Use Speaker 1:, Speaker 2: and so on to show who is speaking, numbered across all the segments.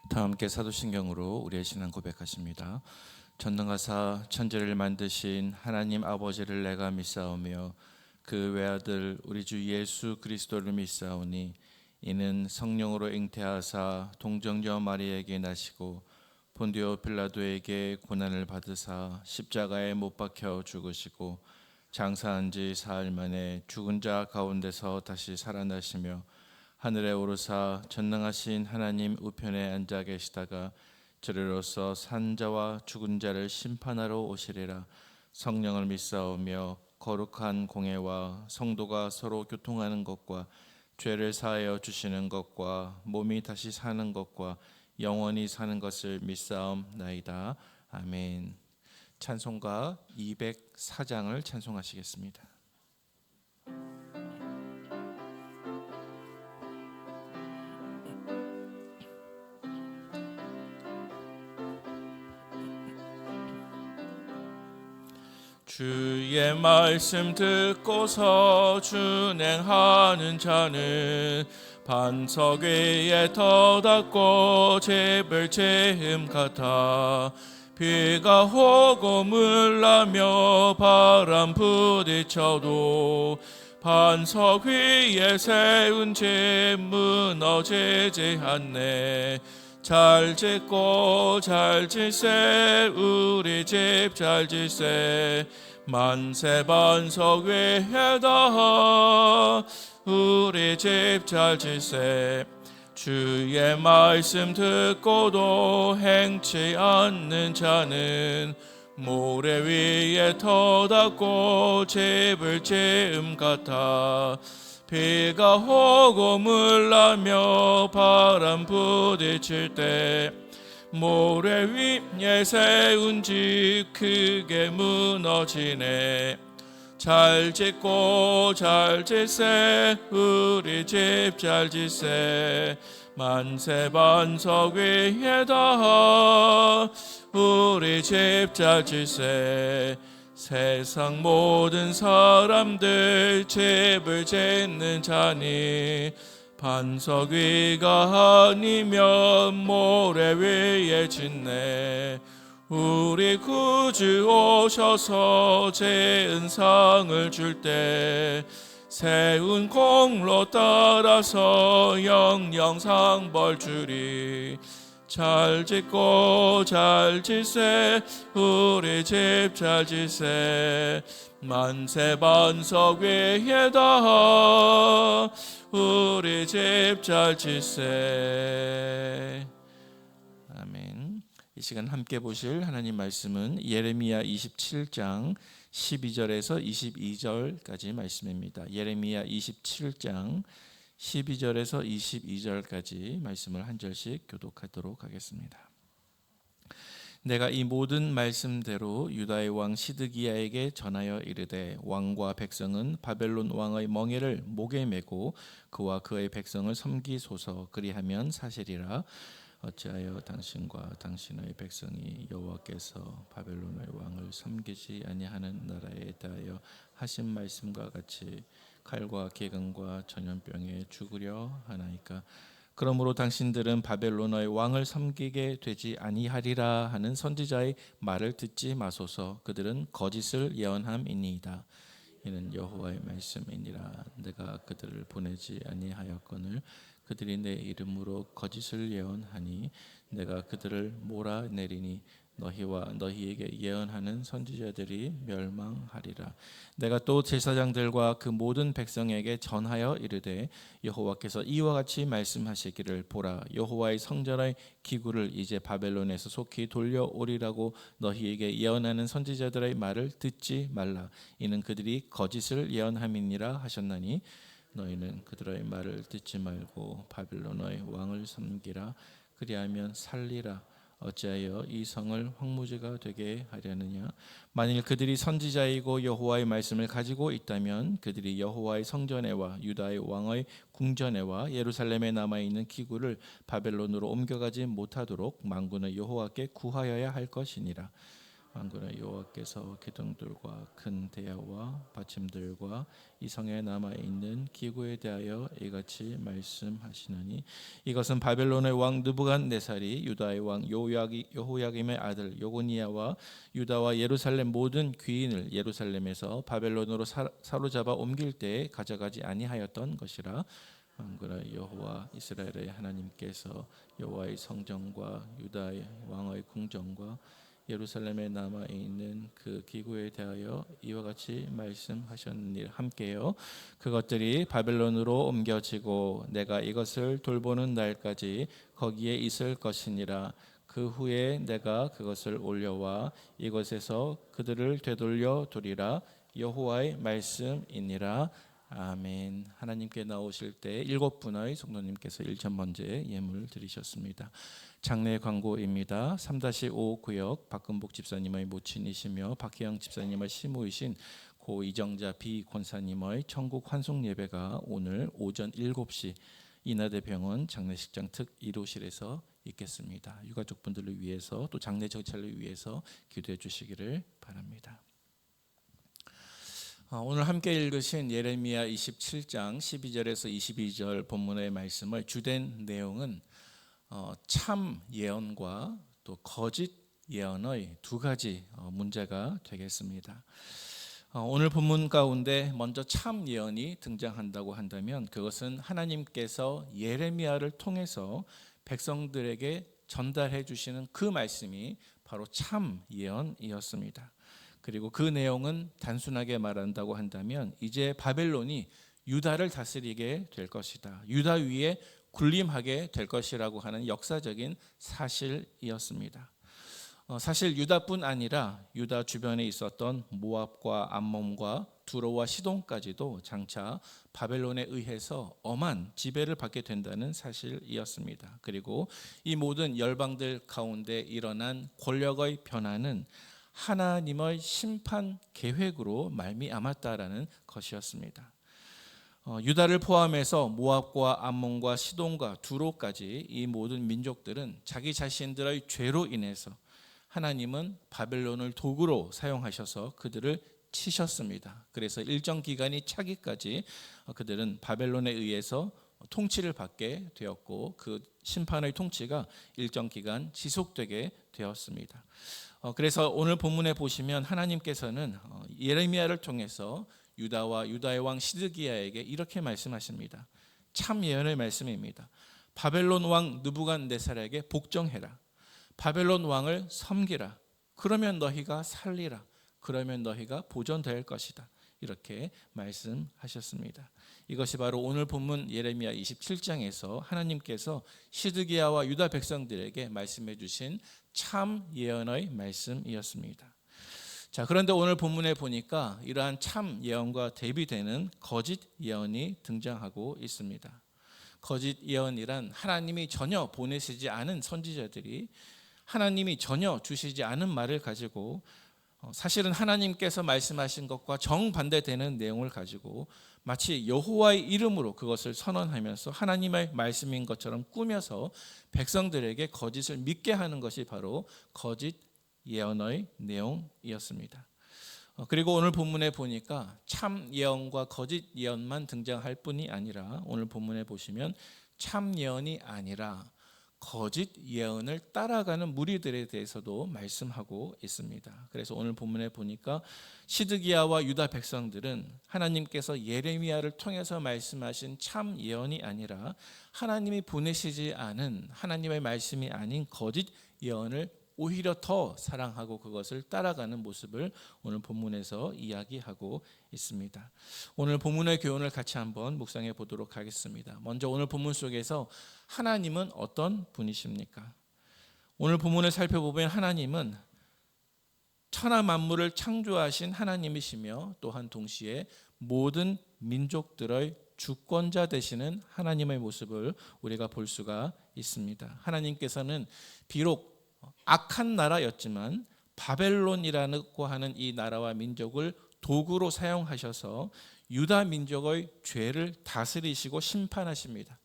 Speaker 1: 다 함께 사도신경으로 우리의 신앙 고백하십니다. 전능하사 천지를 만드신 하나님 아버지를 내가 믿사오며 그 외아들 우리 주 예수 그리스도를 믿사오니 이는 성령으로 잉태하사 동정녀 마리에게 나시고 본디오 빌라도에게 고난을 받으사 십자가에 못 박혀 죽으시고 장사한 지 사흘 만에 죽은 자 가운데서 다시 살아나시며 하늘에 오르사 전능하신 하나님 우편에 앉아 계시다가 저리로서 산 자와 죽은 자를 심판하러 오시리라. 성령을 믿사오며 거룩한 공회와 성도가 서로 교통하는 것과 죄를 사하여 주시는 것과 몸이 다시 사는 것과 영원히 사는 것을 믿사옵나이다. 아멘. 찬송가 204장을 찬송하시겠습니다. 주의 말씀 듣고서 준행하는 자는 반석 위에 터닫고 재벌 재음 같아 비가 오고 물나며 바람 부딪혀도 반석 위에 세운 집 무너지지 않네. 잘 짓고 잘 질세 우리 집 잘 질세 만세 반석 위에다 우리 집 잘 질세. 주의 말씀 듣고도 행치 않는 자는 모래 위에 터닫고 집을 지음 같아 비가 오고 물나며 바람 부딪힐 때 모래 위에 세운 집 크게 무너지네. 잘 짓고 잘 질세 우리 집 잘 질세 만세 반석 위에다 우리 집 잘 질세. 세상 모든 사람들 집을 짓는 자니 반석 위가 아니면 모래 위에 짓네. 우리 구주 오셔서 재은상을 줄 때 세운 공로 따라서 영영상 벌 주리. 잘 짓고 잘 질세 우리 집 잘 질세 만세 반석 위에다 우리 집 잘 질세. 아멘. 이 시간 함께 보실 하나님 말씀은 예레미야 27장 12절에서 22절까지 말씀입니다. 예레미야 27장 12절에서 22절까지 말씀을 한 절씩 교독하도록 하겠습니다. 내가 이 모든 말씀대로 유다의 왕 시드기야에게 전하여 이르되 왕과 백성은 바벨론 왕의 멍에를 목에 메고 그와 그의 백성을 섬기소서. 그리하면 사실이라. 어찌하여 당신과 당신의 백성이 여호와께서 바벨론의 왕을 섬기지 아니하는 나라에 대하여 하신 말씀과 같이 칼과 기근과 전염병에 죽으려 하나이까. 그러므로 당신들은 바벨론의 왕을 섬기게 되지 아니하리라 하는 선지자의 말을 듣지 마소서. 그들은 거짓을 예언함이니이다. 이는 여호와의 말씀이니라. 내가 그들을 보내지 아니하였거늘 그들이 내 이름으로 거짓을 예언하니 내가 그들을 몰아내리니 너희와 너희에게 예언하는 선지자들이 멸망하리라. 내가 또 제사장들과 그 모든 백성에게 전하여 이르되 여호와께서 이와 같이 말씀하시기를 보라 여호와의 성전의 기구를 이제 바벨론에서 속히 돌려오리라고 너희에게 예언하는 선지자들의 말을 듣지 말라. 이는 그들이 거짓을 예언함이니라 하셨나니 너희는 그들의 말을 듣지 말고 바벨론의 왕을 섬기라. 그리하면 살리라. 어찌하여 이 성을 황무지가 되게 하려느냐. 만일 그들이 선지자이고 여호와의 말씀을 가지고 있다면 그들이 여호와의 성전에와 유다의 왕의 궁전에와 예루살렘에 남아있는 기구를 바벨론으로 옮겨가지 못하도록 만군의 여호와께 구하여야 할 것이니라. 만군의 여호와께서 기둥들과 큰 대야와 받침들과 이 성에 남아 있는 기구에 대하여 이같이 말씀하시느니 이것은 바벨론의 왕 느부갓네살이 유다의 왕 여호야김의 아들 여고니아와 유다와 예루살렘 모든 귀인을 예루살렘에서 바벨론으로 사로잡아 옮길 때에 가져가지 아니하였던 것이라. 만군의 여호와 이스라엘의 하나님께서 여호와의 성전과 유다의 왕의 궁정과 예루살렘에 남아 있는 그 기구에 대하여 이와 같이 말씀하셨느니라. 함께요. 그것들이 바벨론으로 옮겨지고 내가 이것을 돌보는 날까지 거기에 있을 것이니라. 그 후에 내가 그것을 올려와 이곳에서 그들을 되돌려 두리라. 여호와의 말씀이니라. 아멘. 하나님께 나오실 때 7분의 성도님께서 1,000번째 예물 드리셨습니다. 장례 광고입니다. 3-5 구역 박금복 집사님의 모친이시며 박희영 집사님의 시모이신 고 이정자 비 권사님의 천국 환송 예배가 오늘 오전 7시 인하대병원 장례식장 특 1호실에서 있겠습니다. 유가족분들을 위해서 또 장례 절차를 위해서 기도해 주시기를 바랍니다. 오늘 함께 읽으신 예레미야 27장 12절에서 22절 본문의 말씀의 주된 내용은 참 예언과 또 거짓 예언의 두 가지 문제가 되겠습니다. 오늘 본문 가운데 먼저 참 예언이 등장한다고 한다면 그것은 하나님께서 예레미야를 통해서 백성들에게 전달해 주시는 그 말씀이 바로 참 예언이었습니다. 그리고 그 내용은 단순하게 말한다고 한다면 이제 바벨론이 유다를 다스리게 될 것이다. 유다 위에 군림하게 될 것이라고 하는 역사적인 사실이었습니다. 사실 유다뿐 아니라 유다 주변에 있었던 모압과 암몬과 두로와 시돈까지도 장차 바벨론에 의해서 엄한 지배를 받게 된다는 사실이었습니다. 그리고 이 모든 열방들 가운데 일어난 권력의 변화는 하나님의 심판 계획으로 말미암았다라는 것이었습니다. 유다를 포함해서 모압과 암몬과 시돈과 두로까지 이 모든 민족들은 자기 자신들의 죄로 인해서 하나님은 바벨론을 도구로 사용하셔서 그들을 치셨습니다. 그래서 일정 기간이 차기까지 그들은 바벨론에 의해서 통치를 받게 되었고 그 심판의 통치가 일정 기간 지속되게 되었습니다. 그래서 오늘 본문에 보시면 하나님께서는 예레미야를 통해서 유다와 유다의 왕 시드기야에게 이렇게 말씀하십니다. 참 예언의 말씀입니다. 바벨론 왕 느부갓네살에게 복종해라. 바벨론 왕을 섬기라. 그러면 너희가 살리라. 그러면 너희가 보존될 것이다. 이렇게 말씀하셨습니다. 이것이 바로 오늘 본문 예레미야 27장에서 하나님께서 시드기야와 유다 백성들에게 말씀해 주신 참 예언의 말씀이었습니다. 자, 그런데 오늘 본문에 보니까 이러한 참 예언과 대비되는 거짓 예언이 등장하고 있습니다. 거짓 예언이란 하나님이 전혀 보내시지 않은 선지자들이 하나님이 전혀 주시지 않은 말을 가지고 사실은 하나님께서 말씀하신 것과 정반대되는 내용을 가지고 마치 여호와의 이름으로 그것을 선언하면서 하나님의 말씀인 것처럼 꾸며서 백성들에게 거짓을 믿게 하는 것이 바로 거짓 예언의 내용이었습니다. 그리고 오늘 본문에 보니까 참 예언과 거짓 예언만 등장할 뿐이 아니라 오늘 본문에 보시면 참 예언이 아니라 거짓 예언을 따라가는 무리들에 대해서도 말씀하고 있습니다. 그래서 오늘 본문에 보니까 시드기야와 유다 백성들은 하나님께서 예레미야를 통해서 말씀하신 참 예언이 아니라 하나님이 보내시지 않은 하나님의 말씀이 아닌 거짓 예언을 오히려 더 사랑하고 그것을 따라가는 모습을 오늘 본문에서 이야기하고 있습니다. 오늘 본문의 교훈을 같이 한번 묵상해 보도록 하겠습니다. 먼저 오늘 본문 속에서 하나님은 어떤 분이십니까? 오늘 본문을 살펴보면 하나님은 천하 만물을 창조하신 하나님이시며 또한 동시에 모든 민족들의 주권자 되시는 하나님의 모습을 우리가 볼 수가 있습니다. 하나님께서는 비록 악한 나라였지만 바벨론이라고 하는 이 나라와 민족을 도구로 사용하셔서 유다 민족의 죄를 다스리시고 심판하십니다.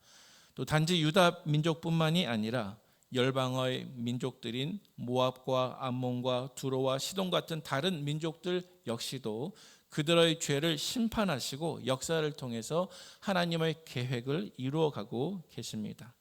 Speaker 1: 또 단지 유다 민족뿐만이 아니라 열방의 민족들인 모압과 암몬과 두로와 시돈 같은 다른 민족들 역시도 그들의 죄를 심판하시고 역사를 통해서 하나님의 계획을 이루어가고 계십니다.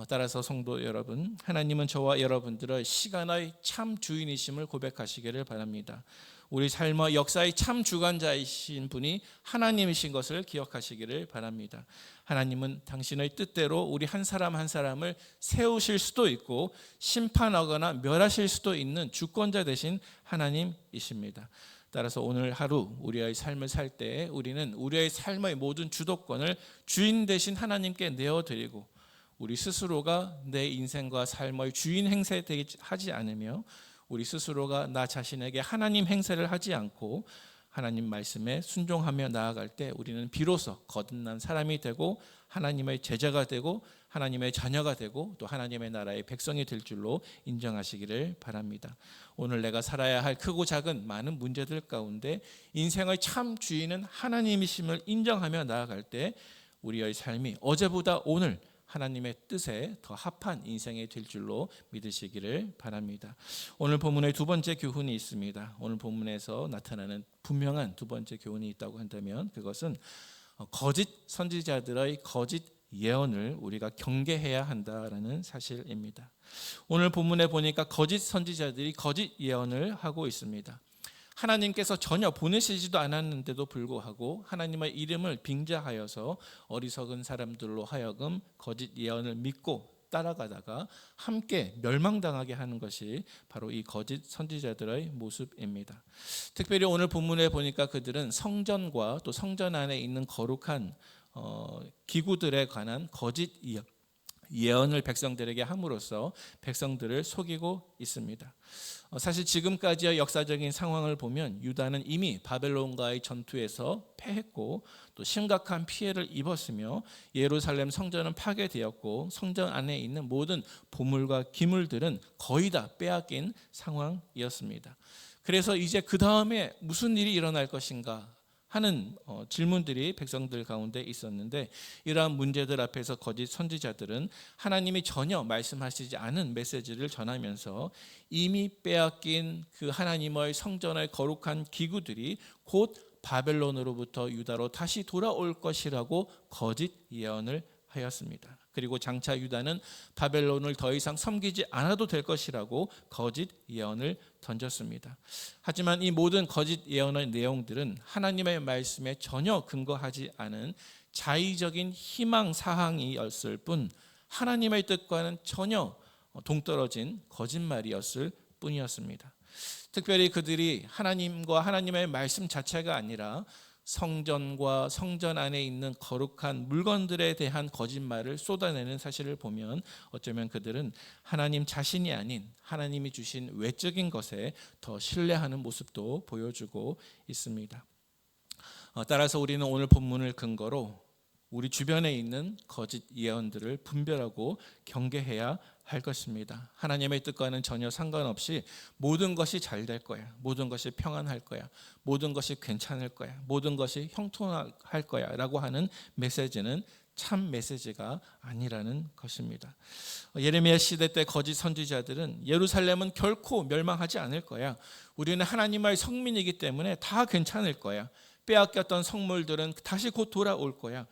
Speaker 1: 따라서 성도 여러분, 하나님은 저와 여러분들의 시간의 참 주인이심을 고백하시기를 바랍니다. 우리 삶의 역사의 참 주관자이신 분이 하나님이신 것을 기억하시기를 바랍니다. 하나님은 당신의 뜻대로 우리 한 사람 한 사람을 세우실 수도 있고 심판하거나 멸하실 수도 있는 주권자 되신 하나님이십니다. 따라서 오늘 하루 우리의 삶을 살 때 우리는 우리의 삶의 모든 주도권을 주인 되신 하나님께 내어드리고 우리 스스로가 내 인생과 삶의 주인 행세되지 하지 않으며 우리 스스로가 나 자신에게 하나님 행세를 하지 않고 하나님 말씀에 순종하며 나아갈 때 우리는 비로소 거듭난 사람이 되고 하나님의 제자가 되고 하나님의 자녀가 되고 또 하나님의 나라의 백성이 될 줄로 인정하시기를 바랍니다. 오늘 내가 살아야 할 크고 작은 많은 문제들 가운데 인생의 참 주인은 하나님이심을 인정하며 나아갈 때 우리의 삶이 어제보다 오늘 하나님의 뜻에 더 합한 인생이 될 줄로 믿으시기를 바랍니다. 오늘 본문의 두 번째 교훈이 있습니다. 오늘 본문에서 나타나는 분명한 두 번째 교훈이 있다고 한다면 그것은 거짓 선지자들의 거짓 예언을 우리가 경계해야 한다라는 사실입니다. 오늘 본문에 보니까 거짓 선지자들이 거짓 예언을 하고 있습니다. 하나님께서 전혀 보내시지도 않았는데도 불구하고 하나님의 이름을 빙자하여서 어리석은 사람들로 하여금 거짓 예언을 믿고 따라가다가 함께 멸망당하게 하는 것이 바로 이 거짓 선지자들의 모습입니다. 특별히 오늘 본문에 보니까 그들은 성전과 또 성전 안에 있는 거룩한 기구들에 관한 거짓 예언을 백성들에게 함으로써 백성들을 속이고 있습니다. 사실 지금까지의 역사적인 상황을 보면 유다는 이미 바벨론과의 전투에서 패했고 또 심각한 피해를 입었으며 예루살렘 성전은 파괴되었고 성전 안에 있는 모든 보물과 기물들은 거의 다 빼앗긴 상황이었습니다. 그래서 이제 그 다음에 무슨 일이 일어날 것인가 하는 질문들이 백성들 가운데 있었는데 이러한 문제들 앞에서 거짓 선지자들은 하나님이 전혀 말씀하시지 않은 메시지를 전하면서 이미 빼앗긴 그 하나님의 성전의 거룩한 기구들이 곧 바벨론으로부터 유다로 다시 돌아올 것이라고 거짓 예언을 하였습니다. 그리고 장차 유다는 바벨론을 더 이상 섬기지 않아도 될 것이라고 거짓 예언을 던졌습니다. 하지만 이 모든 거짓 예언의 내용들은 하나님의 말씀에 전혀 근거하지 않은 자의적인 희망 사항이었을 뿐 하나님의 뜻과는 전혀 동떨어진 거짓말이었을 뿐이었습니다. 특별히 그들이 하나님과 하나님의 말씀 자체가 아니라 성전과 성전 안에 있는 거룩한 물건들에 대한 거짓말을 쏟아내는 사실을 보면 어쩌면 그들은 하나님 자신이 아닌 하나님이 주신 외적인 것에 더 신뢰하는 모습도 보여주고 있습니다. 따라서 우리는 오늘 본문을 근거로 우리 주변에 있는 거짓 예언들을 분별하고 경계해야 할 것입니다. 하나님의 뜻과는 전혀 상관없이 모든 것이 잘 될 거야, 모든 것이 평안할 거야, 모든 것이 괜찮을 거야, 모든 것이 형통할 거야 라고 하는 메시지는 참 메시지가 아니라는 것입니다. 예레미야 시대 때 거짓 선지자들은 예루살렘은 결코 멸망하지 않을 거야, 우리는 하나님의 성민이기 때문에 다 괜찮을 거야, 빼앗겼던 성물들은 다시 곧 돌아올 거야,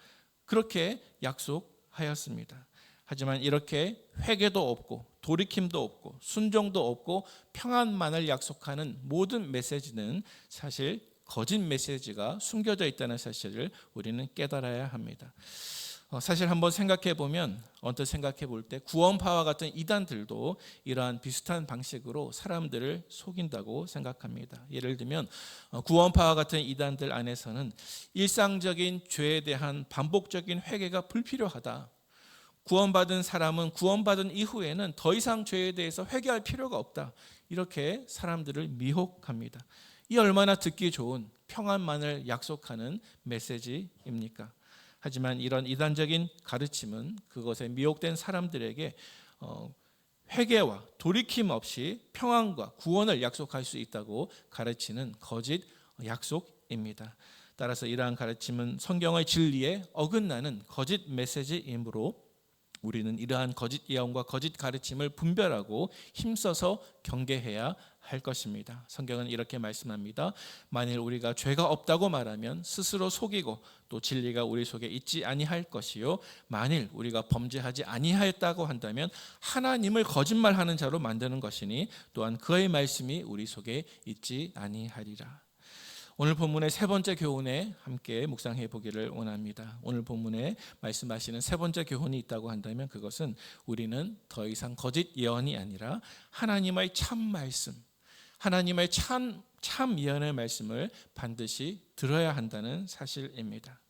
Speaker 1: 그렇게 약속하였습니다. 하지만 이렇게 회개도 없고 돌이킴도 없고 순종도 없고 평안만을 약속하는 모든 메시지는 사실 거짓 메시지가 숨겨져 있다는 사실을 우리는 깨달아야 합니다. 사실 한번 생각해 보면 언뜻 생각해 볼 때 구원파와 같은 이단들도 이러한 비슷한 방식으로 사람들을 속인다고 생각합니다. 예를 들면 구원파와 같은 이단들 안에서는 일상적인 죄에 대한 반복적인 회개가 불필요하다. 구원받은 사람은 구원받은 이후에는 더 이상 죄에 대해서 회개할 필요가 없다. 이렇게 사람들을 미혹합니다. 이 얼마나 듣기 좋은 평안만을 약속하는 메시지입니까? 하지만 이런 이단적인 가르침은 그것에 미혹된 사람들에게 회개와 돌이킴 없이 평안과 구원을 약속할 수 있다고 가르치는 거짓 약속입니다. 따라서 이러한 가르침은 성경의 진리에 어긋나는 거짓 메시지이므로 우리는 이러한 거짓 예언과 거짓 가르침을 분별하고 힘써서 경계해야 할 것입니다. 성경은 이렇게 말씀합니다. 만일 우리가 죄가 없다고 말하면 스스로 속이고 또 진리가 우리 속에 있지 아니할 것이요 만일 우리가 범죄하지 아니하였다고 한다면 하나님을 거짓말하는 자로 만드는 것이니 또한 그의 말씀이 우리 속에 있지 아니하리라. 오늘 본문의 세 번째 교훈에 함께 묵상해 보기를 원합니다. 오늘 본문에 말씀하시는 세 번째 교훈이 있다고 한다면 그것은 우리는 더 이상 거짓 예언이 아니라 하나님의 참 말씀, 하나님의 참 예언의 말씀을 반드시 들어야 한다는 사실입니다.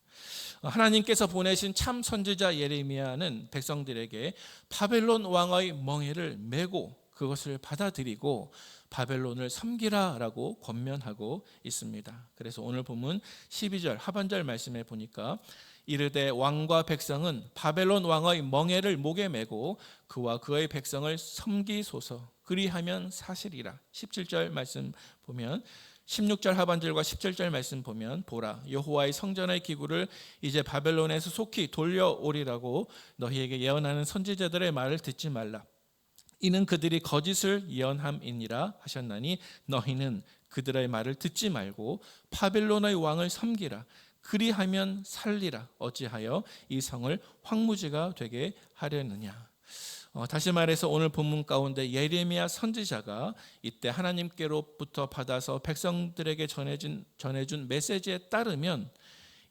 Speaker 1: 하나님께서 보내신 참 선지자 예레미야는 백성들에게 바벨론 왕의 멍에를 메고 그것을 받아들이고 바벨론을 섬기라라고 권면하고 있습니다. 그래서 오늘 본문 12절 하반절 말씀에 보니까 이르되 왕과 백성은 바벨론 왕의 멍에를 목에 메고 그와 그의 백성을 섬기소서 그리하면 사실이라. 17절 말씀 보면 16절 하반절과 17절 말씀 보면 보라 여호와의 성전의 기구를 이제 바벨론에서 속히 돌려오리라고 너희에게 예언하는 선지자들의 말을 듣지 말라. 이는 그들이 거짓을 예언함이니라 하셨나니 너희는 그들의 말을 듣지 말고 바벨론의 왕을 섬기라. 그리하면 살리라. 어찌하여 이 성을 황무지가 되게 하려느냐. 다시 말해서 오늘 본문 가운데 예레미야 선지자가 이때 하나님께로부터 받아서 백성들에게 전해준 메시지에 따르면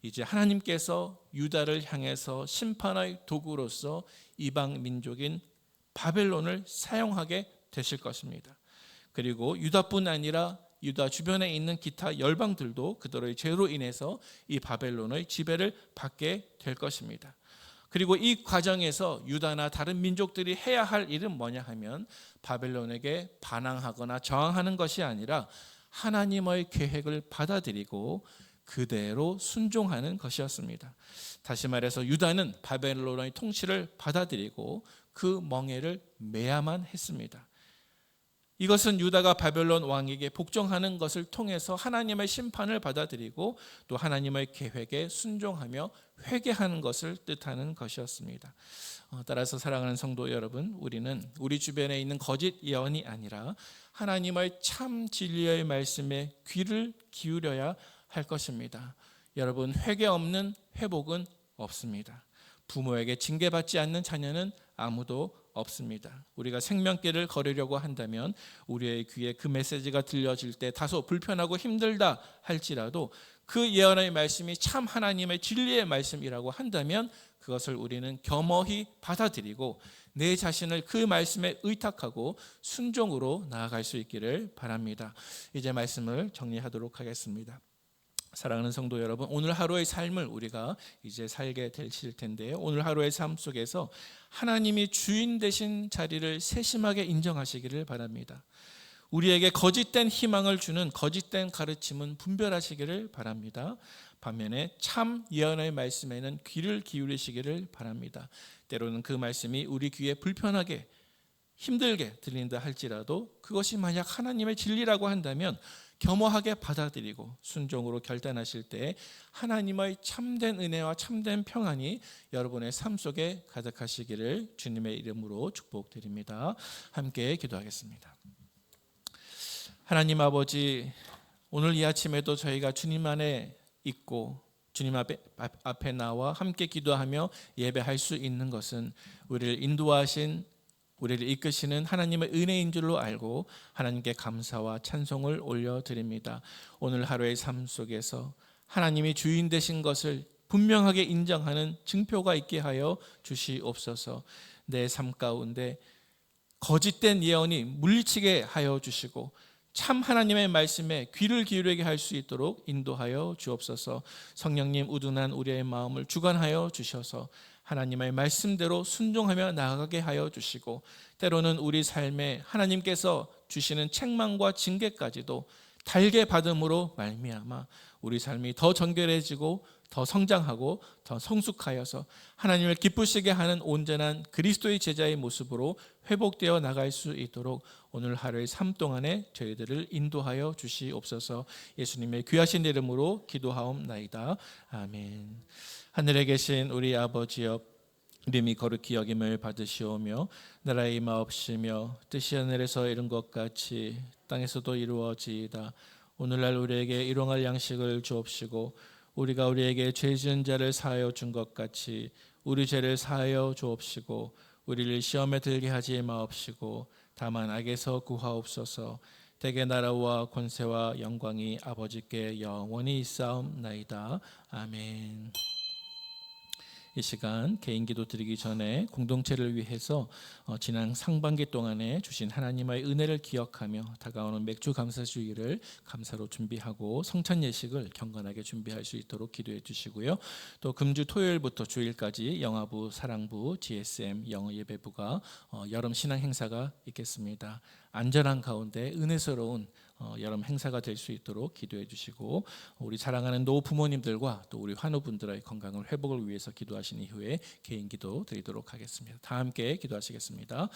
Speaker 1: 이제 하나님께서 유다를 향해서 심판의 도구로서 이방 민족인 바벨론을 사용하게 되실 것입니다. 그리고 유다뿐 아니라 유다 주변에 있는 기타 열방들도 그들의 죄로 인해서 이 바벨론의 지배를 받게 될 것입니다. 그리고 이 과정에서 유다나 다른 민족들이 해야 할 일은 뭐냐 하면 바벨론에게 반항하거나 저항하는 것이 아니라 하나님의 계획을 받아들이고 그대로 순종하는 것이었습니다. 다시 말해서 유다는 바벨론의 통치를 받아들이고 그 멍에를 메야만 했습니다. 이것은 유다가 바벨론 왕에게 복종하는 것을 통해서 하나님의 심판을 받아들이고 또 하나님의 계획에 순종하며 회개하는 것을 뜻하는 것이었습니다. 따라서 사랑하는 성도 여러분, 우리는 우리 주변에 있는 거짓 예언이 아니라 하나님의 참 진리의 말씀에 귀를 기울여야 할 것입니다. 여러분, 회개 없는 회복은 없습니다. 부모에게 징계받지 않는 자녀는 아무도 없습니다. 우리가 생명길을 걸으려고 한다면 우리의 귀에 그 메시지가 들려질 때 다소 불편하고 힘들다 할지라도 그 예언의 말씀이 참 하나님의 진리의 말씀이라고 한다면 그것을 우리는 겸허히 받아들이고 내 자신을 그 말씀에 의탁하고 순종으로 나아갈 수 있기를 바랍니다. 이제 말씀을 정리하도록 하겠습니다. 사랑하는 성도 여러분, 오늘 하루의 삶을 우리가 이제 살게 되실 텐데요. 오늘 하루의 삶 속에서 하나님이 주인 되신 자리를 세심하게 인정하시기를 바랍니다. 우리에게 거짓된 희망을 주는 거짓된 가르침은 분별하시기를 바랍니다. 반면에 참 예언의 말씀에는 귀를 기울이시기를 바랍니다. 때로는 그 말씀이 우리 귀에 불편하게 힘들게 들린다 할지라도 그것이 만약 하나님의 진리라고 한다면 겸허하게 받아들이고 순종으로 결단하실 때 하나님의 참된 은혜와 참된 평안이 여러분의 삶 속에 가득하시기를 주님의 이름으로 축복드립니다. 함께 기도하겠습니다. 하나님 아버지, 오늘 이 아침에도 저희가 주님 안에 있고 주님 앞에 나와 함께 기도하며 예배할 수 있는 것은 우리를 인도하신 우리를 이끄시는 하나님의 은혜인 줄로 알고 하나님께 감사와 찬송을 올려드립니다. 오늘 하루의 삶 속에서 하나님이 주인 되신 것을 분명하게 인정하는 증표가 있게 하여 주시옵소서. 내 삶 가운데 거짓된 예언이 물리치게 하여 주시고 참 하나님의 말씀에 귀를 기울이게 할 수 있도록 인도하여 주옵소서. 성령님, 우둔한 우리의 마음을 주관하여 주셔서 하나님의 말씀대로 순종하며 나아가게 하여 주시고 때로는 우리 삶에 하나님께서 주시는 책망과 징계까지도 달게 받음으로 말미암아 우리 삶이 더 정결해지고 더 성장하고 더 성숙하여서 하나님을 기쁘시게 하는 온전한 그리스도의 제자의 모습으로 회복되어 나갈 수 있도록 오늘 하루의 삶 동안에 저희들을 인도하여 주시옵소서. 예수님의 귀하신 이름으로 기도하옵나이다. 아멘. 하늘에 계신 우리 아버지여, 이름이 거룩히 여김을 받으시오며 나라의 임하옵시며 뜻이 하늘에서 이룬 것 같이 땅에서도 이루어지이다. 오늘날 우리에게 일용할 양식을 주옵시고 우리가 우리에게 죄 지은 자를 사하여 준 것 같이 우리 죄를 사하여 주옵시고 우리를 시험에 들게 하지 마옵시고 다만 악에서 구하옵소서. 대개 나라와 권세와 영광이 아버지께 영원히 있사옵나이다. 아멘. 이 시간 개인 기도 드리기 전에 공동체를 위해서 지난 상반기 동안에 주신 하나님의 은혜를 기억하며 다가오는 맥주 감사주의를 감사로 준비하고 성찬 예식을 경건하게 준비할 수 있도록 기도해 주시고요. 또 금주 토요일부터 주일까지 영화부, 사랑부, GSM, 영어 예배부가 여름 신앙 행사가 있겠습니다. 안전한 가운데 은혜스러운 여름 행사가 될 수 있도록 기도해 주시고 우리 사랑하는 노 부모님들과 또 우리 환우분들의 건강을 회복을 위해서 기도하신 이후에 개인 기도 드리도록 하겠습니다. 다 함께 기도하시겠습니다.